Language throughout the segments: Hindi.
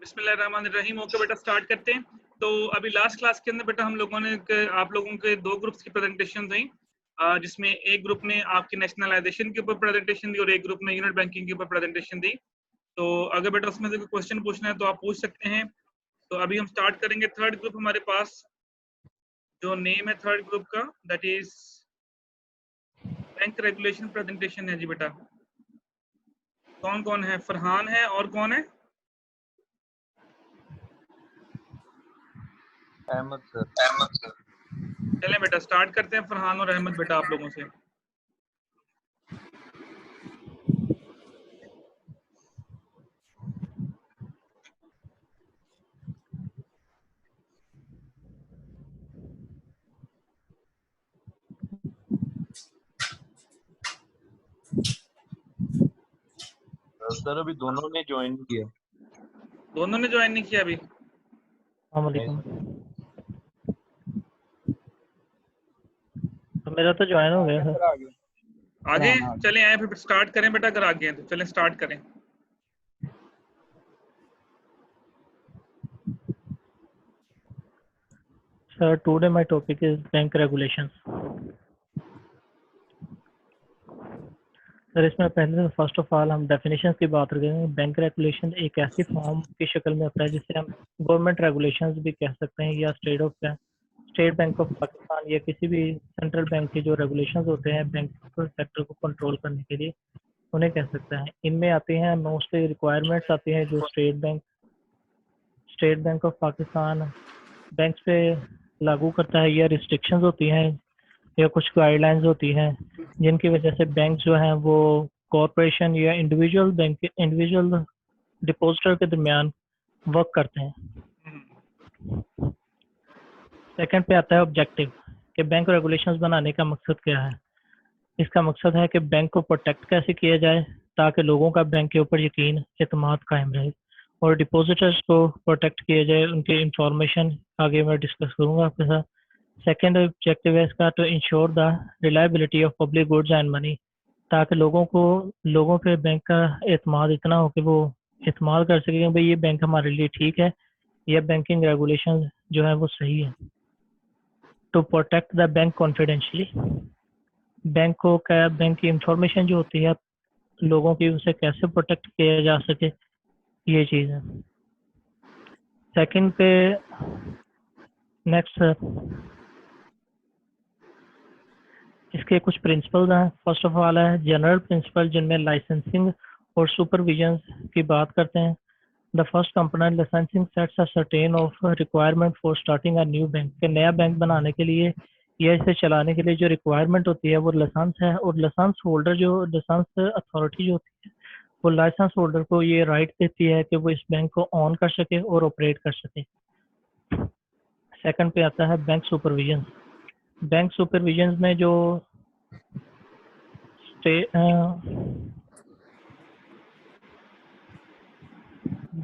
बिस्मिल्लाहिर्रहमानिर्रहीम। ओके बेटा, स्टार्ट करते हैं। तो अभी लास्ट क्लास के अंदर बेटा हम लोगों ने आप लोगों के दो ग्रुप्स की प्रेजेंटेशन हुई, जिसमें एक ग्रुप ने आपकी नेशनलाइजेशन के ऊपर प्रेजेंटेशन दी और एक ग्रुप ने यूनिट बैंकिंग के ऊपर प्रेजेंटेशन दी। तो अगर बेटा उसमें से कोई क्वेश्चन पूछना है तो आप पूछ सकते हैं। तो अभी हम स्टार्ट करेंगे। थर्ड ग्रुप हमारे पास जो नेम है थर्ड ग्रुप का, that is bank regulation presentation है जी बेटा। कौन कौन है? फरहान है और कौन है? अहमद सर। चलें बेटा स्टार्ट करते हैं, फरहान और अहमद बेटा आप लोगों से। सर अभी दोनों ने ज्वाइन किया। दोनों ने ज्वाइन नहीं किया अभी? तो मेरा तो ज्वाइन हो गया सर। आगे चले आए, फिर स्टार्ट करें बेटा। अगर आगे हैं तो चलें स्टार्ट करें। Sir today my topic is bank regulations. Sir इसमें पहले फर्स्ट ऑफ ऑल हम डेफिनेशंस की बात करेंगे। बैंक रेगुलेशन एक ऐसी फॉर्म की शक्ल में होता है जिसे हम गवर्नमेंट रेगुलेशंस भी कह सकते हैं, या स्टेट बैंक ऑफ पाकिस्तान या किसी भी सेंट्रल बैंक के जो रेगुलेशंस होते हैं बैंक सेक्टर को कंट्रोल करने के लिए, उन्हें कह सकते हैं। इनमें आते हैं मोस्टली रिक्वायरमेंट्स आती हैं जो state bank of Pakistan banks पे लागू करता है, या रिस्ट्रिक्शंस होती हैं या कुछ गाइडलाइंस होती हैं जिनकी वजह से बैंक जो हैं वो कॉरपोरेशन या इंडिविजुअल डिपॉजिटर के दरमियान वर्क करते हैं। सेकंड पे आता है ऑब्जेक्टिव, कि बैंक रेगुलेशंस बनाने का मकसद क्या है। इसका मकसद है कि बैंक को प्रोटेक्ट कैसे किया जाए ताकि लोगों का बैंक के ऊपर यकीन एतमाद कायम रहे, और डिपॉजिटर्स को प्रोटेक्ट किया जाए, उनकी इंफॉर्मेशन आगे मैं डिस्कस करूंगा आपके साथ। सेकेंड ऑब्जेक्टिव है इसका to ensure the reliability of public goods and money, ताकि लोगों पे बैंक का एतमाद इतना हो कि वो इस्तेमाल कर सकें भाई ये बैंक हमारे लिए ठीक है, या बैंकिंग रेगुलेशन जो है वो सही है। To protect the bank confidentially, bank की इंफॉर्मेशन जो होती है लोगों की, उसे कैसे प्रोटेक्ट किया जा सके, ये चीज़ है। सेकंड पे नेक्स्ट इसके कुछ प्रिंसिपल्स हैं। फर्स्ट ऑफ ऑल है जनरल प्रिंसिपल, जिनमें लाइसेंसिंग और सुपरविजन की बात करते हैं। The first component licensing sets a certain of requirement for starting a new bank, के नया बैंक बनाने के लिए या इसे चलाने के लिए जो रिक्वायरमेंट होती है वो लाइसेंस है, और लाइसेंस अथॉरिटी जो होती है वो लाइसेंस होल्डर को ये राइट देती है कि वो इस बैंक को ऑन कर सके और ऑपरेट कर सके। सेकंड पे आता है बैंक सुपरविजन। बैंक सुपरविजन में जो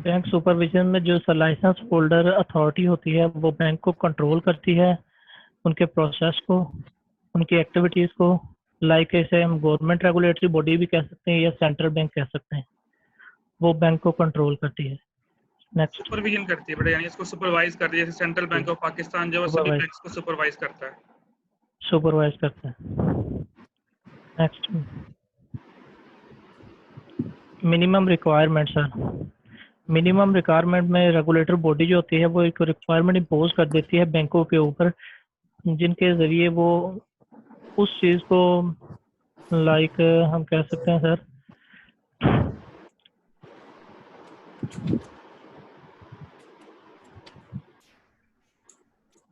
बैंक सुपरविजन में जो लाइसेंस होल्डर अथॉरिटी होती है वो बैंक को कंट्रोल करती है, उनके प्रोसेस को, उनकी एक्टिविटीज को। लाइक इसे हम गवर्नमेंट रेगुलेटरी बॉडी भी कह सकते हैं या सेंट्रल बैंक कह सकते हैं, वो बैंक को कंट्रोल करती है। नेक्स्ट सुपरविजन करती है बेटा, यानी इसको सुपरवाइज करती है, जैसे सेंट्रल बैंक ऑफ पाकिस्तान जो सभी बैंक्स को सुपरवाइज करता है। Next minimum requirement sir. Minimum requirement में रेगुलेटर बॉडी जो होती है वो एक रिक्वायरमेंट इम्पोज कर देती है बैंकों के ऊपर, जिनके जरिए वो उस चीज को लाइक हम कह सकते हैं सर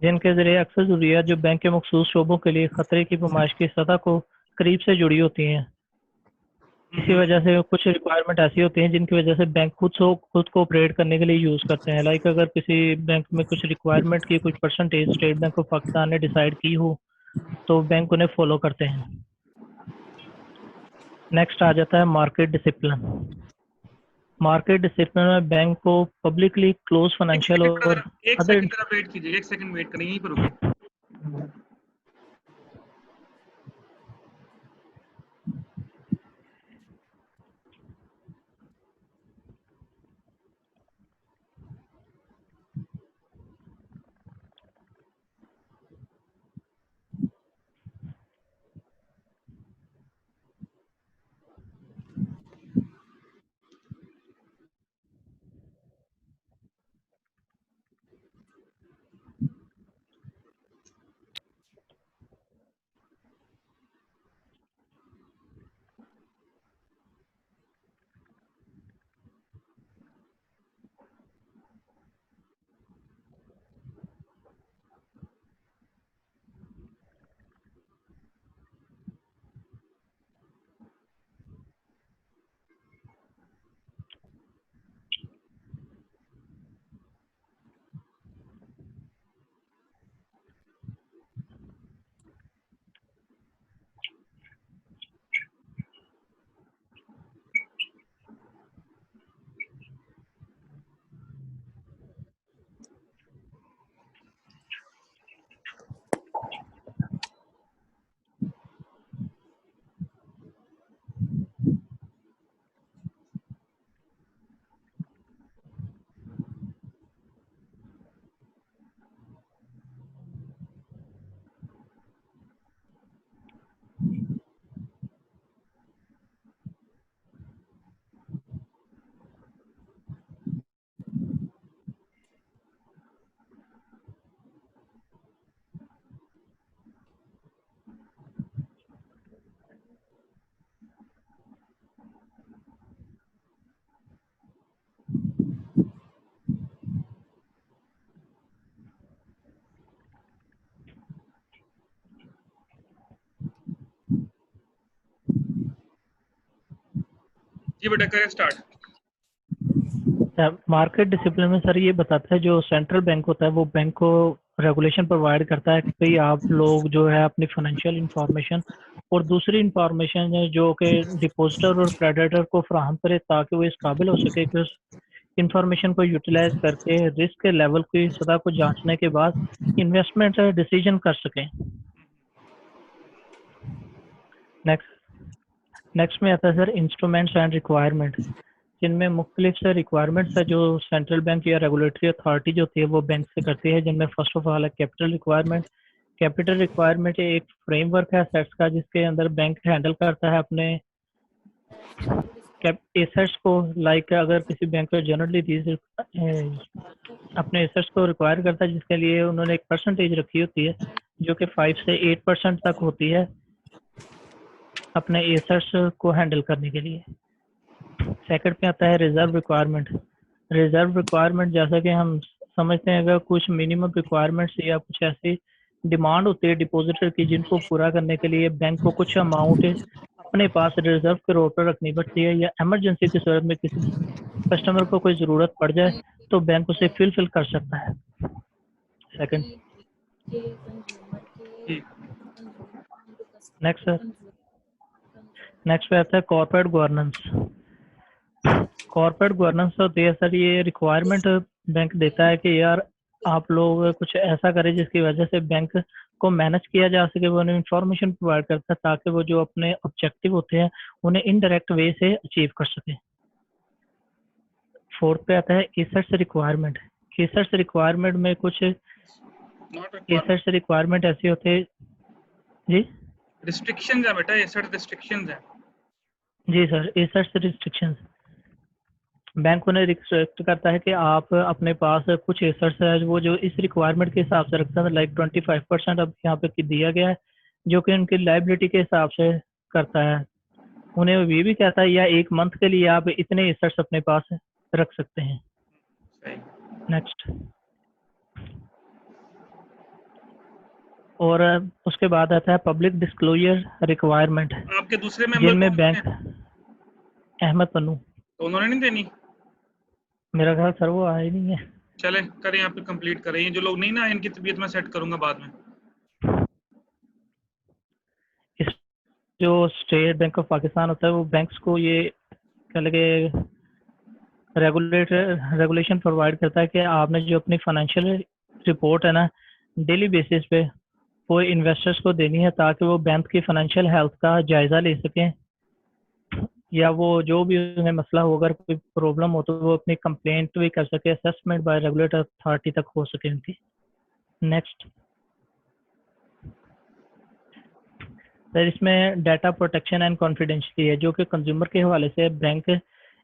जिनके जरिए अक्सर जरूरियात जो बैंक के मखसूस शोबों के लिए खतरे की पैमाइश की सतह को करीब से जुड़ी होती हैं। इसी वजह से कुछ रिक्वायरमेंट ऐसी होती हैं जिनकी वजह से बैंक खुद को ऑपरेट करने के लिए यूज करते हैं। लाइक अगर किसी बैंक में कुछ रिक्वायरमेंट की कुछ percentage state bank of Pakistan ने डिसाइड की हो तो बैंक उन्हें फॉलो करते हैं। नेक्स्ट आ जाता है मार्केट डिसिप्लिन। मार्केट डिसिप्लिन में बैंक को पब्लिकली क्लोज फाइनेंशियल और एक सेकंड जरा वेट कीजिए, एक सेकंड वेट करें, यहीं पर रुकिए। जी बेटा करें स्टार्ट। मार्केट डिसिप्लिन में सर ये बताता है, जो सेंट्रल बैंक होता है वो बैंक को रेगुलेशन प्रोवाइड करता है कि भाई आप लोग जो है अपनी फाइनेंशियल इंफॉर्मेशन और दूसरी इंफॉर्मेशन है जो कि डिपॉजिटर और क्रेडिटर को फराहम करे, ताकि वो इस काबिल हो सके कि उस इंफॉर्मेशन को यूटिलाइज करके रिस्क के लेवल की सतह को जांचने के बाद इन्वेस्टमेंट डिसीजन कर सकें। नेक्स्ट में आता है सर इंस्ट्रूमेंट्स एंड रिक्वायरमेंट, जिनमें मुख्तलिफ से रिक्वायरमेंट्स है जो सेंट्रल बैंक या रेगुलेटरी अथॉरिटी जो होती है वो बैंक से करती है, जिनमें फर्स्ट ऑफ ऑल है कैपिटल रिक्वायरमेंट। कैपिटल रिक्वायरमेंट एक फ्रेमवर्क है एसेट्स का, जिसके अंदर बैंक हैंडल करता है अपने एसेट्स को। लाइक अगर किसी बैंक में जनरली थी अपने एसेट्स को रिक्वायर करता है, जिसके लिए उन्होंने एक परसेंटेज रखी होती है जो कि 5 से 8% तक होती है अपने एसेट्स को हैंडल करने के लिए। सेकंड पे आता है रिजर्व रिक्वायरमेंट। रिजर्व रिक्वायरमेंट जैसा कि हम समझते हैं, अगर कुछ मिनिमम रिक्वायरमेंट्स या कुछ ऐसी डिमांड होती है डिपॉजिटर की जिनको पूरा करने के लिए बैंक को कुछ अमाउंट अपने पास रिजर्व के तौर पर रखनी पड़ती है, या इमरजेंसी की सूरत में किसी कस्टमर को कोई ज़रूरत पड़ जाए तो बैंक उसे फिल कर सकता है। सेकंड। नेक्स्ट सर, नेक्स्ट पे आता है कॉर्पोरेट गवर्नेंस। कॉर्पोरेट गवर्नेंस होती है सर, ये रिक्वायरमेंट बैंक देता है कि यार आप लोग कुछ ऐसा करें जिसकी वजह से बैंक को मैनेज किया जा सके, वो उन्हें इंफॉर्मेशन प्रोवाइड करता है ताकि वो जो अपने ऑब्जेक्टिव होते हैं उन्हें इनडायरेक्ट वे से अचीव कर सके। फोर्थ पे आता है एसेट्स रिक्वायरमेंट। एसेट्स रिक्वायरमेंट में कुछ एसेट्स रिक्वायरमेंट ऐसे होते हैं जी, रिस्ट्रिक्शंस है बेटा, एसेट रिस्ट्रिक्शंस है। जी सर, एसेट्स रिस्ट्रिक्शंस बैंक उन्हें रिस्ट्रिक्ट करता है कि आप अपने पास कुछ एसेट्स है वो जो इस रिक्वायरमेंट के हिसाब से रखते हैं, लाइक 25% अब यहाँ पे दिया गया है जो कि उनकी लाइबिलिटी के हिसाब से करता है। उन्हें ये भी कहता है या एक मंथ के लिए आप इतने एसेट्स अपने पास रख सकते हैं। नेक्स्ट। और उसके बाद आता है पब्लिक डिस्क्लोजर रिक्वायरमेंट। आपके दूसरे मेंबर जिनमें बैंक अहमद पन्नू, तो उन्होंने नहीं देनी। मेरा ख्याल सर वो आया ही नहीं है। चले करें, आप कंप्लीट करें। ये जो लोग नहीं ना, इनकी तबीयत मैं सेट करूंगा बाद में। इस जो स्टेट बैंक ऑफ पाकिस्तान होता है वो बैंक्स को ये कह लगे रेगुलेशन प्रोवाइड करता है कि आपने जो अपनी फाइनेंशियल रिपोर्ट है ना डेली बेसिस पे वो इन्वेस्टर्स को देनी है, ताकि वो बैंक की फाइनेंशियल हेल्थ का जायज़ा ले सकें, या वो जो भी उन्हें मसला हो, अगर कोई प्रॉब्लम हो तो वो अपनी कंप्लेंट भी कर सके, असेसमेंट बाय रेगुलेटर अथॉरिटी तक हो सके उनकी। नेक्स्ट सर, इसमें डाटा प्रोटेक्शन एंड कॉन्फिडेंशियलिटी है, जो कि कंज्यूमर के हवाले से बैंक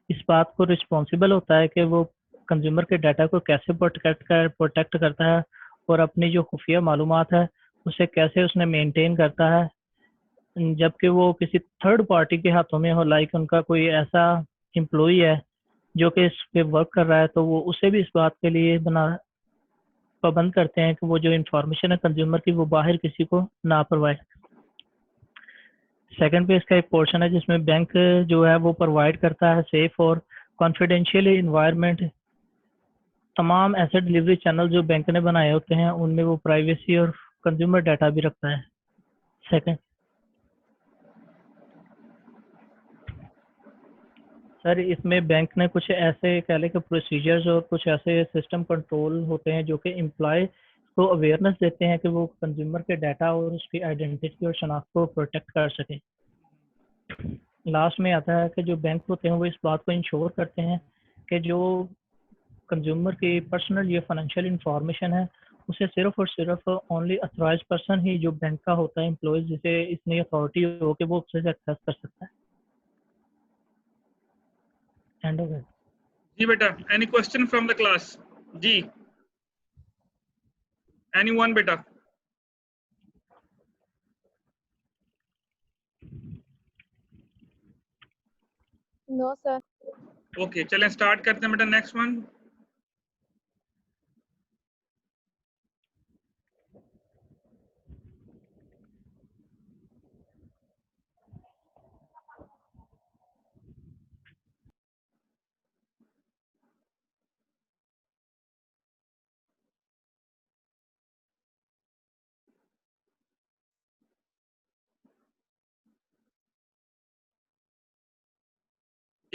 इस बात को रिस्पॉन्सिबल होता है कि वो कंज्यूमर के डाटा को कैसे प्रोटेक्ट करता है और अपनी जो खुफिया मालूमात है उसे कैसे उसने मेंटेन करता है, जबकि वो किसी थर्ड पार्टी के हाथों में हो, लाइक उनका कोई ऐसा एम्प्लॉई है जो कि इस पे वर्क कर रहा है, तो वो उसे भी इस बात के लिए पाबंद करते हैं कि वो जो इंफॉर्मेशन है कंज्यूमर की वो बाहर किसी को ना प्रोवाइड। सेकंड पे इसका एक पोर्शन है जिसमें बैंक जो है वो प्रोवाइड करता है सेफ और कॉन्फिडेंशियल इन्वायरमेंट। तमाम एसेट डिलीवरी चैनल जो बैंक ने बनाए होते हैं उनमें वो प्राइवेसी और कंज्यूमर डाटा भी रखता है। सेकंड सर, इसमें बैंक ने कुछ ऐसे कह लें कि प्रोसीजर्स और कुछ ऐसे सिस्टम कंट्रोल होते हैं जो कि एम्प्लॉय को अवेयरनेस देते हैं कि वो कंज्यूमर के डाटा और उसकी आइडेंटिटी और शनाख्त को प्रोटेक्ट कर सके। लास्ट में आता है कि जो बैंक होते हैं वो इस बात को इंश्योर करते हैं कि जो कंज्यूमर की पर्सनल या फाइनेंशियल इंफॉर्मेशन है उसे सिर्फ और सिर्फ ओनली अथॉराइज पर्सन ही जो बैंक का होता है एम्प्लॉयज जिसे इतनी अथॉरिटी हो कि वो उससे एक्सेस कर सकता है। एंड हो गया। जी बेटा, any question from the class? जी, एनीवन बेटा? No sir. ओके, चलें स्टार्ट करते हैं बेटा। Next one.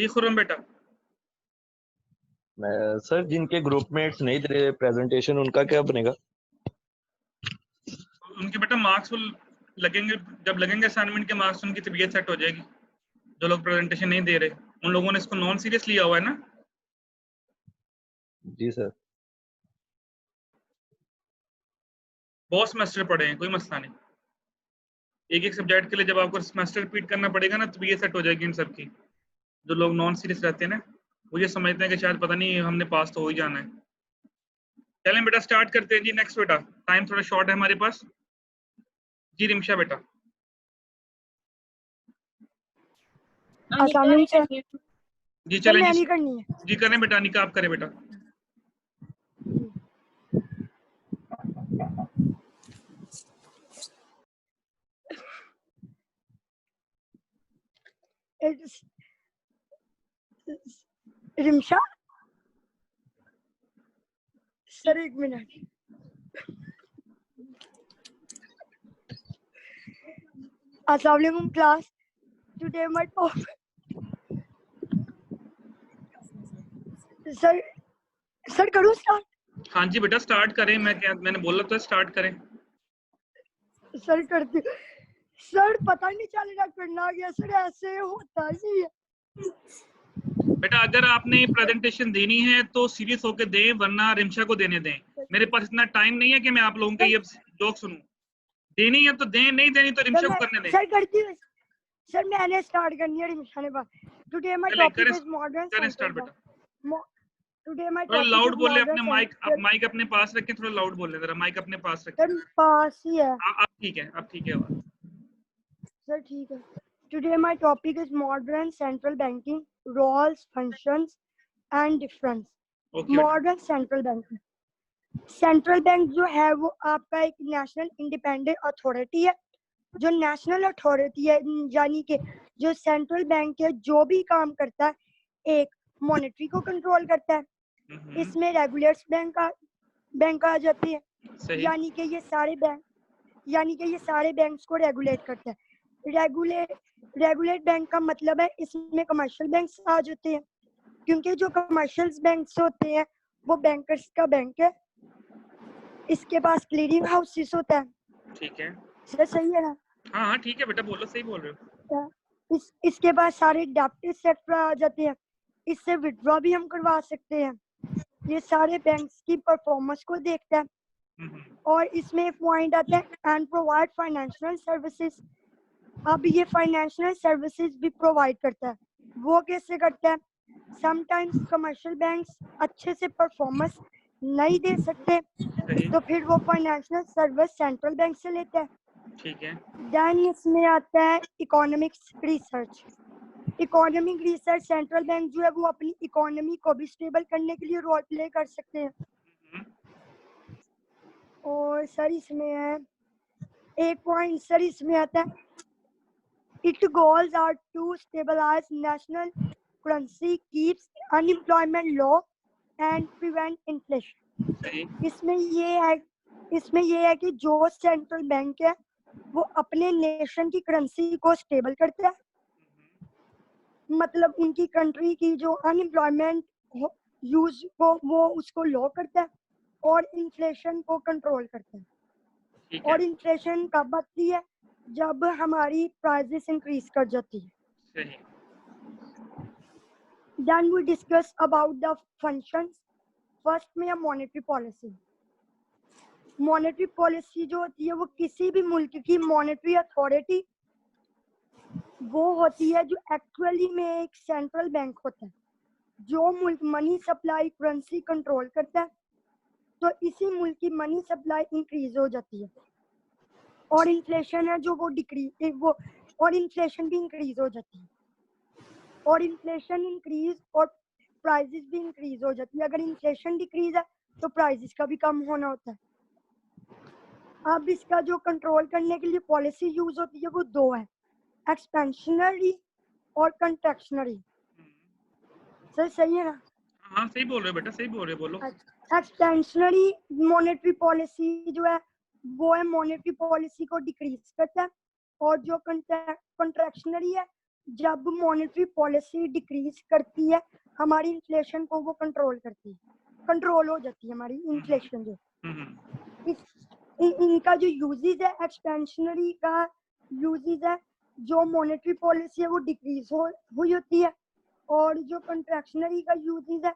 जी खुर्रम बेटा। सर जिनके ग्रुपमेट्स नहीं दे रहे प्रेजेंटेशन उनका क्या बनेगा? उनके बेटा मार्क्स लगेंगे, जब लगेंगे असाइनमेंट के मार्क्स उनकी तबीयत सेट हो जाएगी। जो लोग प्रेजेंटेशन नहीं दे रहे उन लोगों ने इसको नॉन सीरियस लिया हुआ है ना। जी सर। बहुत सेमेस्टर पढ़े हैं, कोई मसला नहीं। एक एक सब्जेक्ट के लिए जब आपको सेमेस्टर रिपीट करना पड़ेगा ना तो ये सेट हो जाएगी इन सब की। जो लोग नॉन सीरियस रहते हैं ना वो ये समझते हैं कि शायद पता नहीं हमने पास तो हो ही जाना है। चलें बेटा स्टार्ट करते हैं जी। नेक्स्ट बेटा, टाइम थोड़ा शॉर्ट है हमारे पास। जी रिमशा बेटा। अस्सलाम सर। जी सर चलें मैं जी। नहीं करनी है। जी करें बेटा, अनिका आप करें बेटा। रिमशा सर एक मिनट। अस्सलाम वालेकुम class. Today my topic. Sir करूँ स्टार्ट? हाँ जी बेटा स्टार्ट करें। मैंने बोला तो स्टार्ट करें। सर करती हूँ। सर पता नहीं चल रहा करना क्या सर, ऐसे होता ही है। बेटा अगर आपने प्रेजेंटेशन देनी है तो सीरियस होकर दें, वरना रिमशा को देने दें। मेरे पास इतना टाइम नहीं है कि मैं आप लोगों के ये जोक सुनूं। देनी है तो दें, नहीं देनी तो रिमशा को करने दें। सर करती हूँ। सर मैंने स्टार्ट करनी है रिमशा ने बात। Today my topic is modern start बेटा। टुडे माय थोड़ा टॉपिक लाउड इज बोले मॉडर्न अपने माइक अपने पास रखें। थोड़ा लाउड बोले, जरा माइक अपने पास रखें। सर पास ही है। अब ठीक है, अब ठीक है आवाज। सर ठीक है। Today my topic is modern central banking roles functions and difference. Modern central banking. Central bank जो है वो आपका एक नेशनल इंडिपेंडेंट अथॉरिटी है। जो नेशनल अथॉरिटी है यानी कि जो सेंट्रल बैंक है जो भी काम करता है, एक मॉनेटरी को कंट्रोल करता है। इसमें रेगुलेटर्स बैंक आ जाती है, यानी कि ये सारे बैंक्स को रेगुलेट करता है। रेगुलेट बैंक का मतलब है इसमें कमर्शियल बैंक्स आ जाते हैं, क्योंकि जो कमर्शियल बैंक्स होते हैं वो बैंकर्स का बैंक है। इसके पास क्लियरिंग हाउसेस होता है। ठीक है सर सही है ना? हाँ हाँ ठीक है बेटा, बोलो, सही बोल रहे हो। इसके बाद सारे डेप्ट सेक्टर आ जाते हैं। इससे विड्रॉ भी हम करवा सकते हैं। ये सारे बैंक्स की परफॉर्मेंस को देखता है। और इसमें एक पॉइंट आता है एंड प्रोवाइड फाइनेंशियल सर्विसेज। अब ये फाइनेंशियल सर्विसेज भी प्रोवाइड करता है। वो कैसे करता है? समटाइम्स कमर्शियल बैंक्स अच्छे से परफॉर्मेंस नहीं दे सकते, तो फिर वो फाइनेंशियल सर्विस सेंट्रल बैंक से लेता है। ठीक है। देन इसमें आता है economics research. Economic research central bank जो है वो अपनी इकोनॉमी को भी स्टेबल करने के लिए रोल प्ले कर सकते हैं। और सर इसमें है एक पॉइंट, सर इसमें आता है it goals are to stabilise national currency, keeps unemployment low and prevent inflation. इसमें ये है कि जो सेंट्रल बैंक है वो अपने नेशन की करेंसी को स्टेबल करता है, मतलब उनकी कंट्री की जो अनएम्प्लॉयमेंट यूज को वो उसको लो करता है और इन्फ्लेशन को कंट्रोल करता है। और इन्फ्लेशन कब आती है? जब हमारी प्राइसेस इंक्रीज कर जाती है। Then we discuss about the functions. First में है मॉनेटरी पॉलिसी। मॉनेटरी पॉलिसी जो होती है वो किसी भी मुल्क की मॉनेटरी अथॉरिटी वो होती है जो एक्चुअली में एक सेंट्रल बैंक होता है। जो मुल्क मनी सप्लाई करेंसी कंट्रोल करता है तो इसी मुल्क की मनी सप्लाई इंक्रीज हो जाती है और इन्फ्लेशन है जो वो डिक्रीज वो और इन्फ्लेशन भी इंक्रीज हो जाती है। और इन्फ्लेशन इंक्रीज और प्राइसेस भी इंक्रीज हो जाती है। अगर इन्फ्लेशन डिक्रीज है तो प्राइसेस का भी कम होना होता है। अब इसका जो कंट्रोल करने के लिए पॉलिसी यूज होती है वो दो है, एक्सपेंशनरी और कंट्रैक्शनरी। सर सही है ना? हाँ सही बोल रहे हो बेटा, सही बोल रहे हो, बोलो। एक्सपेंशनरी मॉनेटरी पॉलिसी जो है वो है मॉनेटरी पॉलिसी को डिक्रीज करता है, और जो कंट्रैक्शनरी है जब मॉनेटरी पॉलिसी डिक्रीज करती है हमारी इन्फ्लेशन को वो कंट्रोल करती है, कंट्रोल हो जाती है हमारी इन्फ्लेशन जो। इनका जो यूजेस है, एक्सपेंशनरी का यूजेस है, जो मॉनेटरी पॉलिसी है वो डिक्रीज हुई होती है, और जो कंट्रैक्शनरी का यूजेस है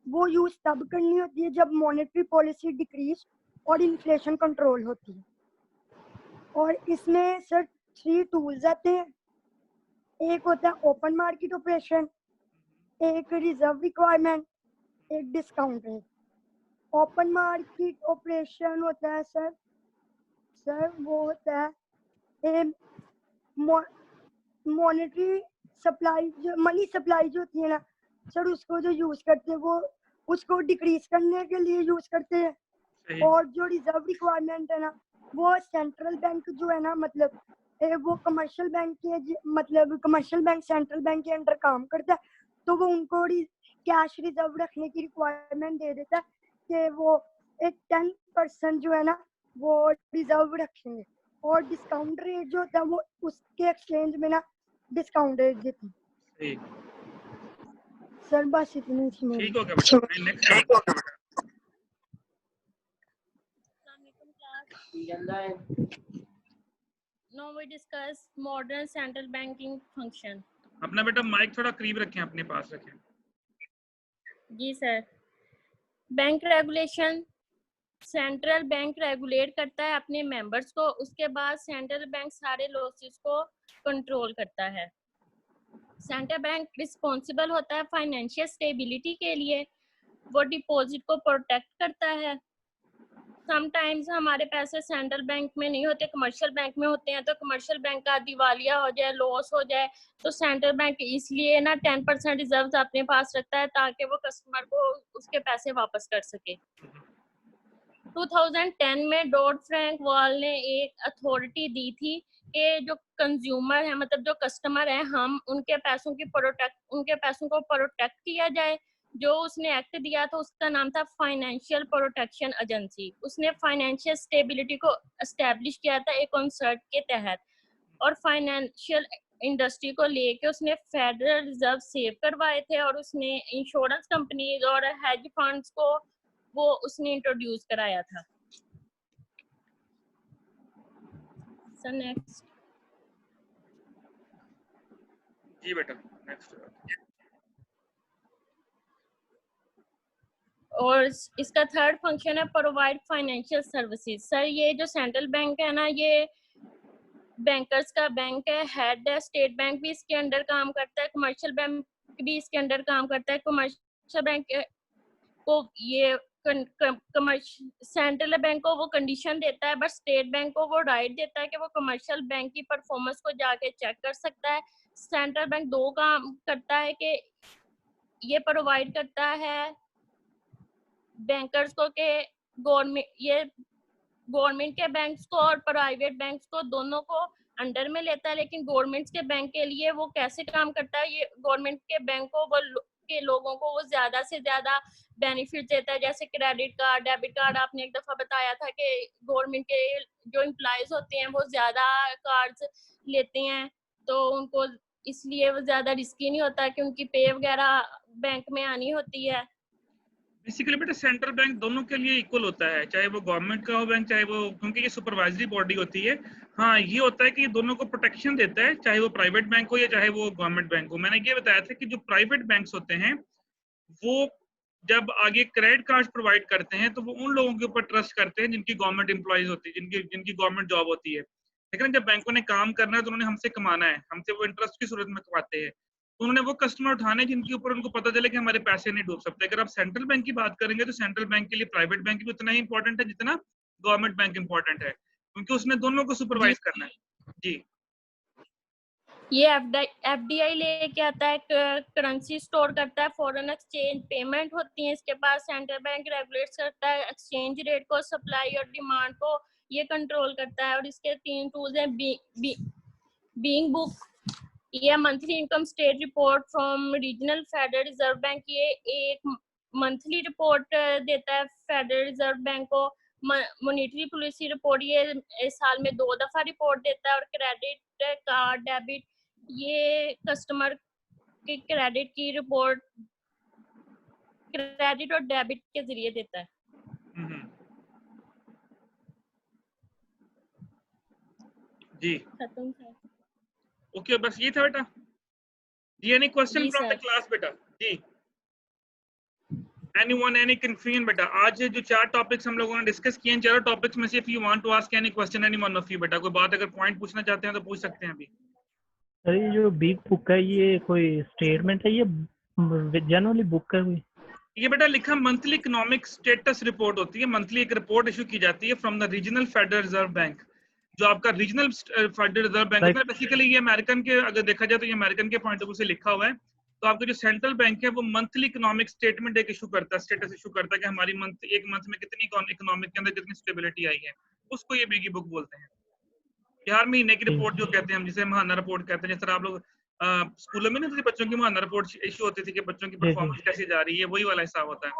वो यूज तब करनी होती है जब मॉनेटरी पॉलिसी डिक्रीज और इन्फ्लेशन कंट्रोल होती है। और इसमें सर 3 टूल्स आते हैं, एक होता है ओपन मार्केट ऑपरेशन, एक रिजर्व रिक्वायरमेंट, एक discount rate. Open market operation होता है सर वो होता है मॉनेटरी सप्लाई, जो मनी सप्लाई जो होती है ना सर, उसको जो यूज करते हैं वो उसको डिक्रीज करने के लिए यूज करते हैं। और जो रिजर्व रिक्वायरमेंट है ना वो सेंट्रल बैंक जो है ना, मतलब वो कमर्शियल बैंक के, मतलब कमर्शियल बैंक सेंट्रल बैंक के अंडर काम करता है, तो वो उनको कैश रिजर्व रखने की रिक्वायरमेंट दे देता है कि वो एक 10% जो है ना वो रिजर्व रखेंगे। और डिस्काउंट रेट जो होता है वो उसके एक्सचेंज में ना डिस्काउंट रेट देती है। सर बस इतनी थी मेरी। ठीक हो गया बेटा, next. Now we discuss modern central banking function. अपना बेटा माइक थोड़ा करीब रखें, अपने पास रखें। जी sir. Bank regulation, central bank regulate करता है अपने मेंबर्स को, उसके बाद सेंट्रल बैंक सारे लॉसेस को कंट्रोल करता है। सेंट्रल बैंक रिस्पॉन्सिबल होता है फाइनेंशियल स्टेबिलिटी के लिए, वो डिपॉजिट को प्रोटेक्ट करता है। समटाइम्स हमारे पैसे सेंट्रल बैंक में नहीं होते, कमर्शियल बैंक में होते हैं, तो कमर्शियल बैंक का दिवालिया हो जाए, लॉस हो जाए, तो सेंट्रल बैंक इसलिए ना 10% रिजर्व्स अपने पास रखता है ताकि वो कस्टमर को उसके पैसे वापस कर सके। 2010 में डॉड फ्रैंक वॉल ने एक अथॉरिटी दी थी कि जो कंज्यूमर है, मतलब जो कस्टमर है, हम उनके पैसों को प्रोटेक्ट किया जाए। जो उसने एक्ट दिया था उसका नाम था फाइनेंशियल प्रोटेक्शन एजेंसी। उसने फाइनेंशियल स्टेबिलिटी को एस्टेब्लिश किया था एक कॉन्सर्ट के तहत, और फाइनेंशियल इंडस्ट्री को लेके उसने फेडरल रिजर्व सेव करवाए थे, और उसने इंश्योरेंस कंपनीज और हेज फंड्स को वो उसने इंट्रोड्यूस कराया था। Sir next. जी बेटा नेक्स्ट। और इसका थर्ड फंक्शन है प्रोवाइड फाइनेंशियल सर्विसेज। सर ये जो सेंट्रल बैंक है ना, ये बैंकर्स का बैंक है, हेड है। स्टेट बैंक भी इसके अंडर काम करता है, कमर्शियल बैंक भी इसके अंडर काम करता है। कमर्शियल बैंक को ये सेंट्रल बैंक को वो कंडीशन देता है, बट स्टेट बैंक को वो राइट देता है कि वो कमर्शियल बैंक की परफॉर्मेंस को जाके चेक कर सकता है। सेंट्रल बैंक 2 काम करता है कि ये प्रोवाइड करता है बैंकर्स को कि गवर्नमेंट के बैंक्स को और प्राइवेट बैंक्स को दोनों को अंडर में लेता है। लेकिन गवर्नमेंट के बैंक के लिए वो कैसे काम करता है, ये गवर्नमेंट के बैंक को के लोगों को वो ज्यादा से ज्यादा बेनिफिट देता है, जैसे क्रेडिट कार्ड, डेबिट कार्ड। आपने एक दफा बताया था कि गवर्नमेंट के जो एम्प्लॉयज होते हैं वो ज्यादा कार्ड्स लेते हैं, तो उनको इसलिए वो ज्यादा रिस्की नहीं होता कि उनकी पे वगैरह बैंक में आनी होती है। बेसिकली बेटा सेंट्रल बैंक दोनों के लिए इक्वल होता है, चाहे वो गवर्नमेंट का हो बैंक, चाहे वो, क्योंकि ये सुपरवाइजरी बॉडी होती है। हाँ ये होता है कि ये दोनों को प्रोटेक्शन देता है, चाहे वो प्राइवेट बैंक हो या चाहे वो गवर्नमेंट बैंक हो। मैंने ये बताया था कि जो प्राइवेट बैंक्स होते हैं वो जब आगे क्रेडिट कार्ड प्रोवाइड करते हैं तो वो उन लोगों के ऊपर ट्रस्ट करते हैं जिनकी गवर्नमेंट एम्प्लॉयज होती है, जिनकी गवर्नमेंट जॉब होती है। लेकिन जब बैंकों ने काम करना है तो उन्होंने हमसे कमाना है, हमसे वो इंटरेस्ट की सूरत में कमाते हैं, तो उन्होंने वो कस्टमर उठाने जिनके ऊपर उनको पता चले कि हमारे पैसे नहीं डूब सकते। अगर आप सेंट्रल बैंक की बात करेंगे तो सेंट्रल बैंक के लिए प्राइवेट बैंक भी उतना ही इंपॉर्टेंट है जितना गवर्नमेंट बैंक इंपॉर्टेंट है, क्योंकि उसने दोनों को सुपरवाइज करना है। जी ये एफडीआई लेके आता है, करेंसी स्टोर करता है, फॉरेन एक्सचेंज पेमेंट होती है इसके पास। सेंट्रल बैंक रेगुलेट करता है एक्सचेंज रेट को, सप्लाई और डिमांड को ये कंट्रोल करता है। और इसके 3 टूल्स हैं, बीइंग बुक, ये monthly income state report from regional federal reserve bank, ये एक मंथली रिपोर्ट देता है फेडरल रिजर्व बैंक को। मॉनेटरी पॉलिसी रिपोर्ट ये साल में 2 दफा रिपोर्ट देता है। और क्रेडिट कार्ड, डेबिट ये कस्टमर के क्रेडिट की रिपोर्ट क्रेडिट और डेबिट के जरिए देता है। जी खत्म सर। ओके, बस ये था बेटा जी। एनी क्वेश्चन जी फ्रॉम द सर। क्लास बेटा? जी, एनीवन, एनी कंफ्यूजन बेटा? आज जो 4 टॉपिक्स हम लोगों ने डिस्कस किए हैं, चारों टॉपिक्स में से if you want to ask any question any one of you बेटा, कोई बात अगर पॉइंट पूछना चाहते हैं तो पूछ सकते हैं अभी। सर ये जो बिग बुक है ये कोई स्टेटमेंट है, ये जनरली बुक है कोई? ये बेटा लिखा मंथली इकोनॉमिक स्टेटस रिपोर्ट होती है। मंथली एक रिपोर्ट इशू की जाती है from the regional federal reserve bank. जो आपका रीजनल फेडरल रिजर्व बैंक होता है, बेसिकली ये अमेरिकन के, अगर देखा जाए तो ये अमेरिकन के पॉइंट ऑफ व्यू से लिखा हुआ है। तो आपका जो सेंट्रल बैंक है वो मंथली इकोनॉमिक स्टेटमेंट एक इशू करता है, स्टेटस इशू करता है कि हमारी एक मंथ में कितनी इकोनॉमिक के अंदर कितनी स्टेबिलिटी आई है, उसको ये बिगी बुक बोलते हैं। हर महीने की रिपोर्ट जो कहते हैं हम, जिसे महाना रिपोर्ट कहते हैं। जिस तरह आप लोग स्कूलों में नहीं, बच्चों की महाना रिपोर्ट इशू होती थी कि बच्चों की परफॉर्मेंस कैसे जा रही है, वही वाला हिसाब होता है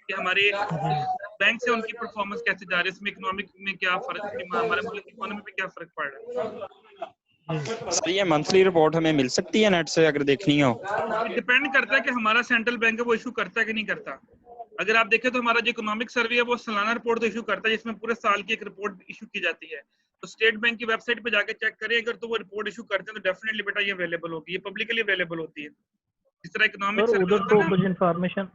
कि हमारे बैंक से उनकी परफॉर्मेंस कैसे जा रही है, इसमें इकोनॉमिक में क्या फर्क, हमारे मुल्क की इकोनॉमी में क्या फर्क पड़ रहा है। सर ये मंथली रिपोर्ट हमें मिल सकती है नेट से अगर देखनी हो? डिपेंड करता है कि हमारा सेंट्रल बैंक है वो इशू करता है कि नहीं करता। अगर आप देखें तो हमारा जो इकोनॉमिक सर्वे है वो सालाना रिपोर्ट तो इशू करता है, जिसमें पूरे साल की एक रिपोर्ट इशू की जाती है। तो स्टेट बैंक की वेबसाइट पे जाके चेक करें, अगर तो वो रिपोर्ट इशू करते हैं तो डेफिनेटली बेटा ये अवेलेबल होगी, ये पब्लिकली अवेलेबल होती है। जिस तरह इकोनॉमिक सर्वे उधर होता तो है कुछ इन्फॉर्मेशन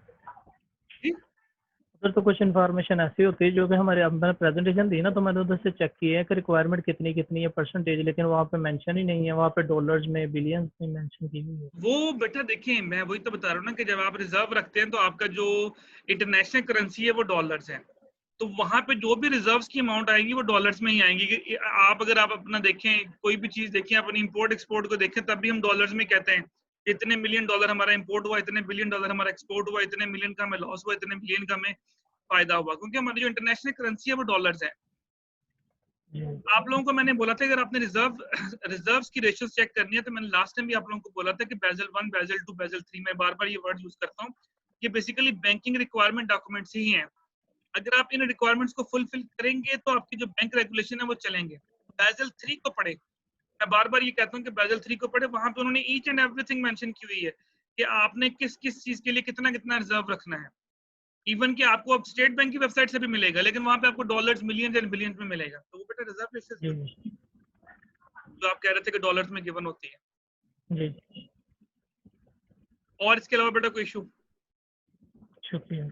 जी? उधर तो कुछ इन्फॉर्मेशन ऐसी होती है जो कि हमारे, अब मैंने प्रेजेंटेशन दी ना तो मैंने उधर से चेक किया है कि रिक्वायरमेंट कितनी है परसेंटेज, लेकिन वहाँ पे मेंशन ही नहीं है, वहाँ पे डॉलर्स में बिलियंस में मेंशन की हुई है। वो बेटा देखें, मैं वही तो बता रहा हूँ ना कि जब आप रिजर्व रखते हैं तो आपका जो इंटरनेशनल करेंसी है वो डॉलर्स है, तो वहां पे जो भी रिजर्व्स की अमाउंट आएगी वो डॉलर्स में ही आएंगी। आप अगर आप अपना देखें, कोई भी चीज देखें, अपनी इंपोर्ट एक्सपोर्ट को देखें, तब भी हम डॉलर्स में कहते हैं इतने मिलियन डॉलर हमारा इंपोर्ट हुआ, इतने बिलियन डॉलर हमारा एक्सपोर्ट हुआ, इतने मिलियन का हमें लॉस हुआ, इतने बिलियन का हमें फायदा हुआ, क्योंकि हमारी जो इंटरनेशनल करेंसी है वो डॉलर्स है। आप लोगों को मैंने बोला था अगर आपने रिजर्व्स की रेशियो चेक करनी है तो मैंने लास्ट टाइम भी आप लोगों को बोला था कि बेजल 1, बेजल 2, बेजल 3, मैं बार बार ये वर्ड यूज करता हूँ, ये बेसिकली बैंकिंग रिक्वायरमेंट डॉक्यूमेंट्स ही हैं। अगर आप इन रिक्वायरमेंट्स को फुलफिल करेंगे तो आपकी जो बैंक रेगुलेशन है वो चलेंगे। बेजल 3 को पढ़े, मैं बार बार ये कहता हूँ कि बेजल 3 को पढ़े, वहां पे उन्होंने ईच एंड एवरीथिंग मेंशन की हुई है कि आपने किस किस चीज के लिए कितना कितना रिजर्व रखना है। इवन कि आपको अब स्टेट बैंक की वेबसाइट से भी मिलेगा, लेकिन वहां पे आपको डॉलर्स मिलियंस एंड बिलियंस में मिलेगा। तो वो बेटा रिजर्व रेशियो जो आप कह रहे थे कि डॉलर्स में गिवन होती है जी। और इसके अलावा बेटा कोई इशू? शुक्रिया।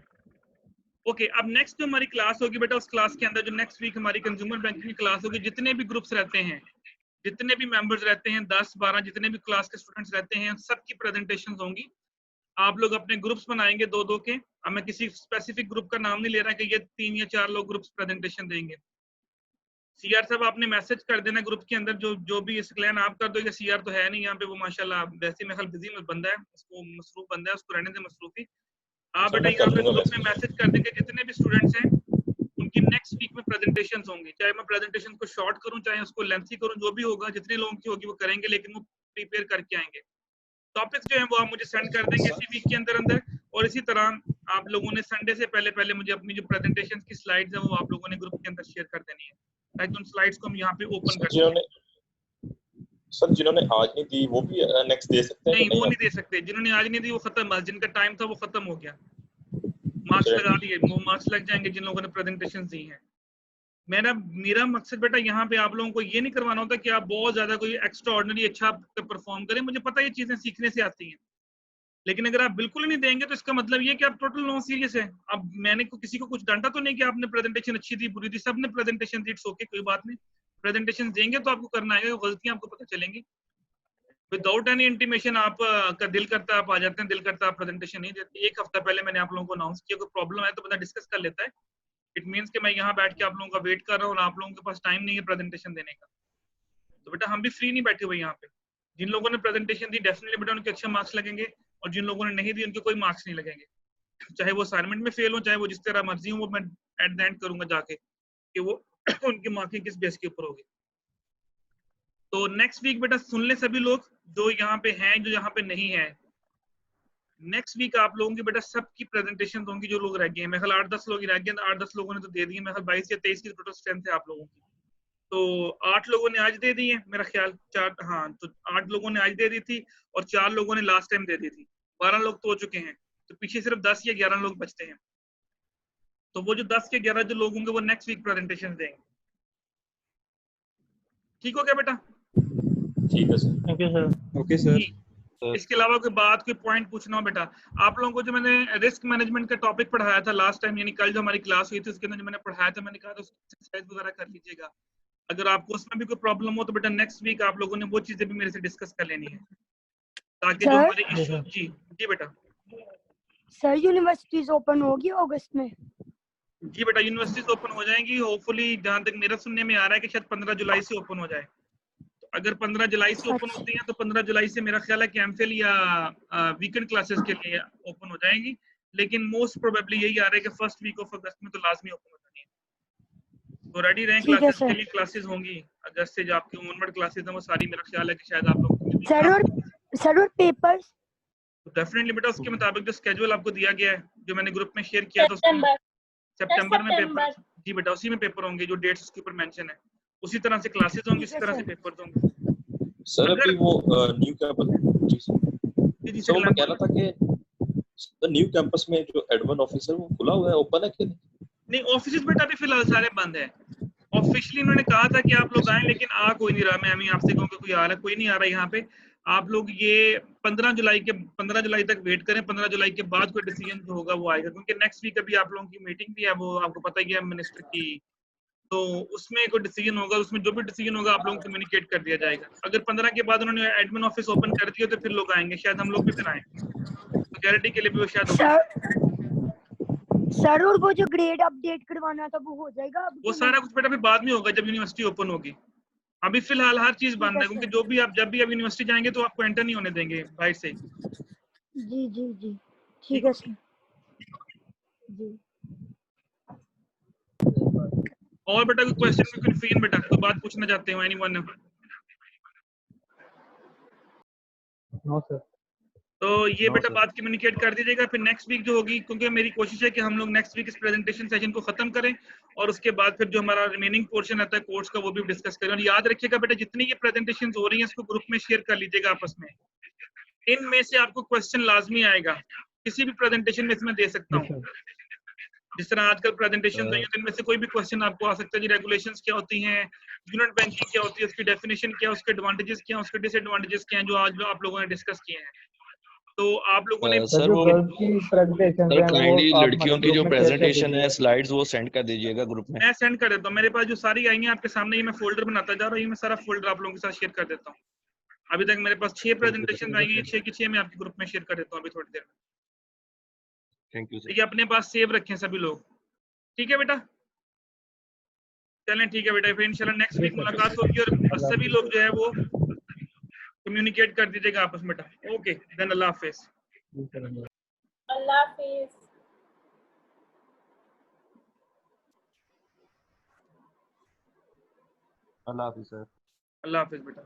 ओके, अब नेक्स्ट जो हमारी क्लास होगी बेटा, उस क्लास के अंदर जो नेक्स्ट वीक हमारी कंज्यूमर बैंकिंग की क्लास होगी, जितने भी ग्रुप्स रहते हैं, जितने भी मेंबर्स रहते हैं, 10-12 जितने भी क्लास के स्टूडेंट्स रहते हैं, सबकी प्रेजेंटेशंस होंगी। आप लोग अपने ग्रुप्स बनाएंगे 2-2 के। अब मैं किसी स्पेसिफिक ग्रुप का नाम नहीं ले रहा कि ये 3 या 4 लोग ग्रुप्स प्रेजेंटेशन देंगे। सीआर साहब आपने मैसेज कर देना ग्रुप के अंदर, जो भी एक्सप्लेन आप कर दो। ये सीआर तो है नहीं यहाँ पे, वो माशाल्लाह वैसे मेरे ख्याल बिजी बंदा है, उसको मसरूफ बंदा है, उसको रहने दे मसरूफी। आप बेटा यहाँ पे ग्रुप में मैसेज कर देंगे जितने भी स्टूडेंट्स हैं उनकी नेक्स्ट वीक में प्रेजेंटेशंस होंगी, चाहे मैं प्रेजेंटेशन को शॉर्ट करूं चाहे उसको लेंथी करूं, जो भी होगा, जितने लोगों की होगी वो करेंगे, लेकिन वो प्रिपेयर करके आएंगे। टॉपिक्स जो है वो आप मुझे सेंड कर देंगे इसी वीक के अंदर। और इसी तरह आप लोगों ने संडे से पहले मुझे अपनी जो प्रेजेंटेशन की स्लाइड्स है वो आप लोगों ने ग्रुप के अंदर शेयर कर देनी है, ताकि उन स्लाइड्स को हम यहाँ पे ओपन कर दें। सर जिन्होंने आज नहीं दी वो भी नेक्स्ट दे सकते हैं? नहीं, वो नहीं दे सकते। जिन्होंने आज नहीं दी वो खत्म, जिनका टाइम था वो खत्म हो गया, मार्क्स लगा दिए, वो मार्क्स लग जाएंगे जिन लोगों ने प्रेजेंटेशन दी हैं। मेरा मकसद बेटा यहाँ पे आप लोगों को ये नहीं करवाना होता कि आप बहुत ज्यादा कोई एक्स्ट्रा ऑर्डिनरी अच्छा परफॉर्म करें। मुझे पता है ये चीजें सीखने से आती हैं, लेकिन अगर आप बिल्कुल ही नहीं देंगे तो इसका मतलब ये कि आप टोटल नॉन सीरियस है। अब मैंने किसी को कुछ डांटा तो नहीं कि आपने प्रेजेंटेशन अच्छी दी बुरी दी, सबने प्रेजेंटेशन दी, इट्स ओके, कोई बात नहीं। प्रेजेंटेशन देंगे तो आपको करना आएगा, गलतियां आपको पता चलेंगी। विदाउट एनी इंटीमेशन आप का दिल करता है आप आ जाते हैं, दिल करता है आप प्रेजेंटेशन नहीं देते। एक हफ्ता पहले मैंने आप लोगों को अनाउंस किया, कोई प्रॉब्लम है तो बंदा डिस्कस कर लेता है। इट मीन्स कि मैं यहाँ बैठ के आप लोगों का वेट कर रहा हूँ और आप लोगों के पास टाइम नहीं है प्रेजेंटेशन देने का। तो बेटा हम भी फ्री नहीं बैठे हुए यहाँ पे। जिन लोगों ने प्रेजेंटेशन दी डेफिनेटली बेटा उनके अच्छे मार्क्स लगेंगे, और जिन लोगों ने नहीं दी उनके कोई मार्क्स नहीं लगेंगे, चाहे वो असाइनमेंट में फेल हो, चाहे वो जिस तरह मर्जी हो, वो मैं एट द एंड करूंगा जाके कि वो उनकी मार्किंग किस बेस के ऊपर होगी। तो नेक्स्ट वीक बेटा सुन ले सभी लोग जो यहाँ पे हैं, जो यहाँ पे नहीं है। नेक्स्ट वीक आप लोगों की बेटा सबकी प्रेजेंटेशन होंगी, जो लोग रह गए हैं। मेरे ख्याल 8-10 लोग ही रह गए, 8-10 लोगों ने तो दे दिए। मेरे ख्याल 22 या 23 की टोटल स्ट्रेंथ है आप लोगों की। तो 8 लोगों ने आज दे दी है मेरा ख्याल, 4, हाँ, तो 8 लोगों ने आज दे दी थी और 4 लोगों ने लास्ट टाइम दे दी थी। 12 लोग तो हो चुके हैं, तो पीछे सिर्फ 10 या 11 लोग बचते हैं। तो वो जो 10 के 11 जो लोग होंगे वो नेक्स्ट वीक प्रेजेंटेशन देंगे। ठीक हो गया बेटा? ठीक है sir. Thank you sir. Okay sir. इसके अलावा कोई बात, कोई पॉइंट पूछना हो बेटा? आप लोगों को जो मैंने रिस्क मैनेजमेंट का टॉपिक पढ़ाया था लास्ट टाइम, यानी कल जो हमारी क्लास हुई थी उसके अंदर जो मैंने पढ़ाया था, मैंने कहा था एक्सरसाइज वगैरह कर लीजिएगा। अगर आपको उसमें भी कोई प्रॉब्लम हो तो बेटा नेक्स्ट वीक आप लोगों ने वो चीजें भी मेरे से डिस्कस कर लेनी है, ताकि जो सर? हमारे इश्यू, जी जी बेटा। सर यूनिवर्सिटीज ओपन होगी अगस्त में? जी बेटा, यूनिवर्सिटीज ओपन हो जाएंगी होपफुली, जहां तक मेरा सुनने में आ रहा है कि शायद 15 जुलाई से ओपन हो जाए। तो अगर 15 जुलाई से ओपन होती हैं तो 15 जुलाई से मेरा ख्याल है कि एमफिल या वीकेंड क्लासेस के लिए ओपन हो जाएंगी, लेकिन मोस्ट प्रोबेबली यही आ रहा है कि फर्स्ट वीक ऑफ अगस्त में तो लाजमी ओपन हो जानी है। तो रेडी रहें, ठीक है क्लासेस के सर। लिए क्लासेस होंगी अगस्त से, जो आपकी ऑनवर्ड क्लासेस हैं वो सारी मेरा ख्याल है कि शायद आप लोग सर और पेपर्स? डेफिनेटली बेटा उसके मुताबिक जो स्केड्यूल आपको दिया गया है, जो मैंने ग्रुप में शेयर किया था, उसमें सितंबर में पेपर, जी बेटा उसी में पेपर होंगे, जो डेट्स उसके ऊपर मेंशन है उसी तरह से क्लासेस होंगी, उसी तरह से पेपर्स होंगे। सर अगर अभी वो न्यू कैंपस, जी जी सर, वो मैं कह रहा था कि न्यू कैंपस में जो एडमिन ऑफिस है वो खुला हुआ है, ओपन है कि नहीं? ऑफिस बेटा अभी फिलहाल सारे बंद है। ऑफिशियली उन्होंने कहा था कि आप लोग आए, लेकिन आ कोई नहीं रहा। मैं अभी आपसे कहूँ कि कोई आ रहा है, कोई नहीं आ रहा यहाँ पे। आप लोग ये 15 जुलाई तक वेट करें। 15 जुलाई के बाद कोई डिसीजन जो होगा वो आएगा, क्योंकि नेक्स्ट वीक अभी आप लोगों की मीटिंग भी है, वो आपको पता ही है मिनिस्टर की। तो उसमें कोई डिसीजन होगा, उसमें जो भी डिसीजन होगा आप लोगों को कम्युनिकेट कर दिया जाएगा। अगर 15 के बाद उन्होंने एडमिन ऑफिस ओपन कर दिया तो फिर लोग आएंगे, शायद हम लोग भी फिर आए, सिक्योरिटी के लिए भी वो शायद होगा। सर और वो जो ग्रेड अपडेट करवाना था वो हो जाएगा अब? वो सारा कुछ बेटा फिर बाद में होगा जब यूनिवर्सिटी ओपन होगी। अभी फिलहाल हर चीज बंद है, क्योंकि जो भी आप जब भी आप यूनिवर्सिटी जाएंगे तो आपको एंटर नहीं होने देंगे बाहर से। जी जी जी ठीक है सर। जी। और बेटा कोई क्वेश्चन, कोई कन्फ्यूजन बेटा, कोई बात पूछना चाहते हो एनीवन? No sir. तो ये बेटा बात कम्युनिकेट कर दीजिएगा। फिर नेक्स्ट वीक जो होगी, क्योंकि मेरी कोशिश है कि हम लोग नेक्स्ट वीक इस प्रेजेंटेशन सेशन को खत्म करें और उसके बाद फिर जो हमारा रिमेनिंग पोर्शन रहता है कोर्स का वो भी डिस्कस करें। और याद रखिएगा बेटा, जितनी ये प्रेजेंटेशन हो रही है इसको ग्रुप में शेयर कर लीजिएगा आपस में। इनमें से आपको क्वेश्चन लाजमी आएगा, किसी भी प्रेजेंटेशन में इसमें दे सकता हूँ। जिस तरह आजकल प्रेजेंटेशन हुई है तो इनमें से कोई भी क्वेश्चन आपको आ सकता है जी। रेगुलेशंस क्या होती हैं, यूनिट बैंकिंग क्या होती है, उसकी डेफिनेशन क्या है, उसके एडवांटेजेस क्या हैं, उसके डिसएडवांटेजेस क्या हैं, जो आज आप लोगों ने डिस्कस किए हैं। तो आप लोगों ने सर वो प्रेजेंटेशन सर काइंडली लड़कियों की जो प्रेजेंटेशन है स्लाइड्स वो सेंड कर दीजिएगा ग्रुप में। मैं सेंड कर देता हूँ, मेरे पास जो सारी आई हैं आपके सामने, ये मैं फोल्डर बनाता जा रहा हूँ, ये मैं सारा फोल्डर आप लोगों के साथ शेयर कर देता हूँ। अभी तक मेरे पास 6 प्रेजेंटेशन आई हैं, 6 की 6 मैं आपके ग्रुप में शेयर कर देता हूँ अभी थोड़ी देर में। Thank you sir. ये अपने पास सेव रखें सभी लोग, ठीक है बेटा? चलें ठीक है बेटा, फिर इंशाल्लाह नेक्स्ट वीक मुलाकात होगी और सभी लोग जो है वो कम्युनिकेट कर दीजिएगा आपस में बेटा। ओके देन, अल्लाह हाफिज। अल्लाह हाफिज। अल्लाह हाफिज सर। अल्लाह हाफिज बेटा।